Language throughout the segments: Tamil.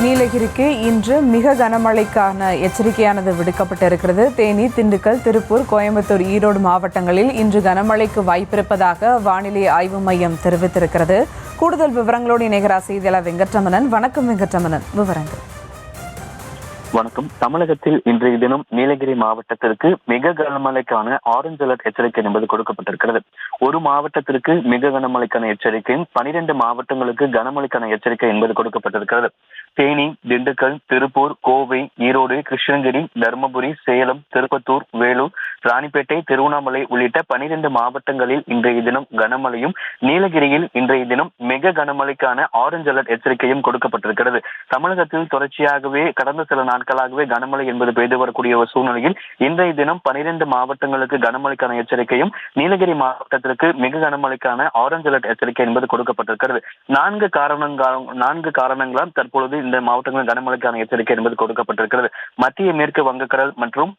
நீலகிரிக்கு இன்று மிக கனமழைக்கான எச்சரிக்கையானது விடுக்கப்பட்டிருக்கிறது. தேனி, திண்டுக்கல், திருப்பூர், கோயம்புத்தூர், ஈரோடு மாவட்டங்களில் இன்று கனமழைக்கு வாய்ப்பிருப்பதாக வானிலை ஆய்வு மையம் தெரிவித்திருக்கிறது. கூடுதல் விவரங்களோடு இணைகிறார் செய்தியாளர் வெங்கட்ரமணன். வணக்கம் வெங்கட்ரமணன், விவரங்கள். வணக்கம். தமிழகத்தில் இன்றைய தினம் நீலகிரி மாவட்டத்திற்கு மிக கனமழைக்கான ஆரஞ்சு அலர்ட் எச்சரிக்கை என்பது கொடுக்கப்பட்டிருக்கிறது. ஒரு மாவட்டத்திற்கு மிக கனமழைக்கான எச்சரிக்கையும் 12 மாவட்டங்களுக்கு கனமழைக்கான எச்சரிக்கை என்பது கொடுக்கப்பட்டிருக்கிறது. தேனி, திண்டுக்கல், திருப்பூர், கோவை, ஈரோடு, கிருஷ்ணகிரி, தருமபுரி, சேலம், திருப்பத்தூர், வேலூர், ராணிப்பேட்டை, திருவண்ணாமலை உள்ளிட்ட 12 மாவட்டங்களில் இன்றைய தினம் கனமழையும், நீலகிரியில் இன்றைய தினம் மிக கனமழைக்கான ஆரஞ்சு அலர்ட் எச்சரிக்கையும் கொடுக்கப்பட்டிருக்கிறது. தமிழகத்தில் தொடர்ச்சியாகவே கடந்த சில நாட்களாகவே கனமழை என்பது பெய்து வரக்கூடிய ஒரு சூழ்நிலையில் இன்றைய தினம் 12 மாவட்டங்களுக்கு கனமழைக்கான எச்சரிக்கையும், நீலகிரி மாவட்டத்திற்கு மிக கனமழைக்கான ஆரஞ்சு அலர்ட் எச்சரிக்கை என்பது கொடுக்கப்பட்டிருக்கிறது. 4 காரணங்களால் தற்பொழுது இந்த மாவட்டங்களில் கனமழைக்கான எச்சரிக்கை என்பது கொடுக்கப்பட்டிருக்கிறது. மத்திய மேற்கு வங்கக்கடல் மற்றும்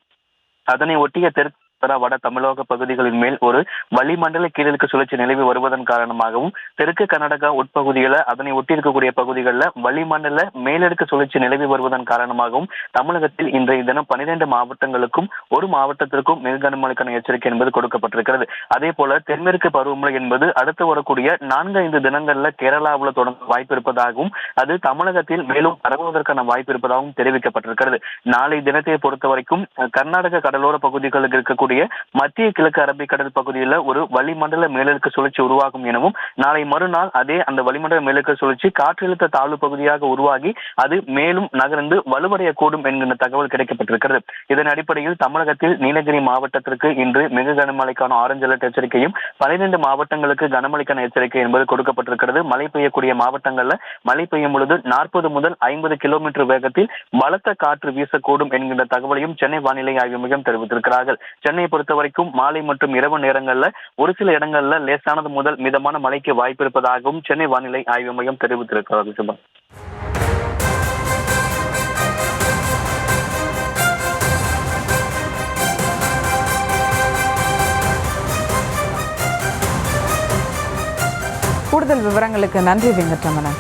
அதனை ஒட்டிய தெற்கு வட தமிழக பகுதிகளின் மேல் ஒரு வளிமண்டல கீழடுக்கு சுழற்சி நிலவி வருவதன் காரணமாகவும், தெற்கு கர்நாடகா உட்பகுதிகளை அதனை ஒட்டி இருக்கக்கூடிய பகுதிகளில் வளிமண்டல மேலடுக்கு சுழற்சி நிலவி வருவதன் காரணமாகவும் தமிழகத்தில் இன்றைய தினம் 12 மாவட்டங்களுக்கும் ஒரு மாவட்டத்திற்கும் மிக கனமழைக்கான எச்சரிக்கை என்பது கொடுக்கப்பட்டிருக்கிறது. அதே போல தென்மேற்கு பருவமழை என்பது அடுத்து வரக்கூடிய 4-5 தினங்கள்ல கேரளாவில் தொடங்க வாய்ப்பு இருப்பதாகவும், அது தமிழகத்தில் மேலும் பரவுவதற்கான வாய்ப்பு இருப்பதாகவும் தெரிவிக்கப்பட்டிருக்கிறது. நாளை தினத்தை பொறுத்த வரைக்கும் கர்நாடக கடலோர பகுதிகளுக்கு இருக்கக்கூடிய மத்திய கிழக்கு அரபிக்கடல் பகுதியில் ஒரு வளிமண்டல மேலடுக்கு சுழற்சி உருவாகும் எனவும், நாளை மறுநாள் அந்த வளிமண்டல மேலடுக்கு சுழற்சி காற்றழுத்த தாழ்வு பகுதியாக உருவாகி அது மேலும் நகர்ந்து வலுவடையக்கூடும் என்கின்ற தகவல் கிடைக்கப்பட்டிருக்கிறது. இதன் அடிப்படையில் தமிழகத்தில் நீலகிரி மாவட்டத்திற்கு இன்று மிக கனமழைக்கான ஆரஞ்சு அலர்ட் எச்சரிக்கையும், 12 மாவட்டங்களுக்கு கனமழைக்கான எச்சரிக்கை என்பது கொடுக்கப்பட்டிருக்கிறது. மழை பெய்யக்கூடிய மாவட்டங்கள்ல மழை பெய்யும் பொழுது 40 முதல் 50 கிலோமீட்டர் வேகத்தில் பலத்த காற்று வீசக்கூடும் என்கின்ற தகவலையும் சென்னை வானிலை ஆய்வு மையம் தெரிவித்திருக்கிறார்கள். சென்னையை பொறுத்த வரைக்கும் மாலை மற்றும் இரவு நேரங்கள்ல ஒரு சில இடங்கள்ல லேசானது முதல் மிதமான மழைக்கு வாய்ப்பு இருப்பதாகவும் சென்னை வானிலை ஆய்வு மையம் தெரிவித்திருக்கிறார்கள். கூடுதல் விவரங்களுக்கு நன்றி வெங்கட்ரமணன்.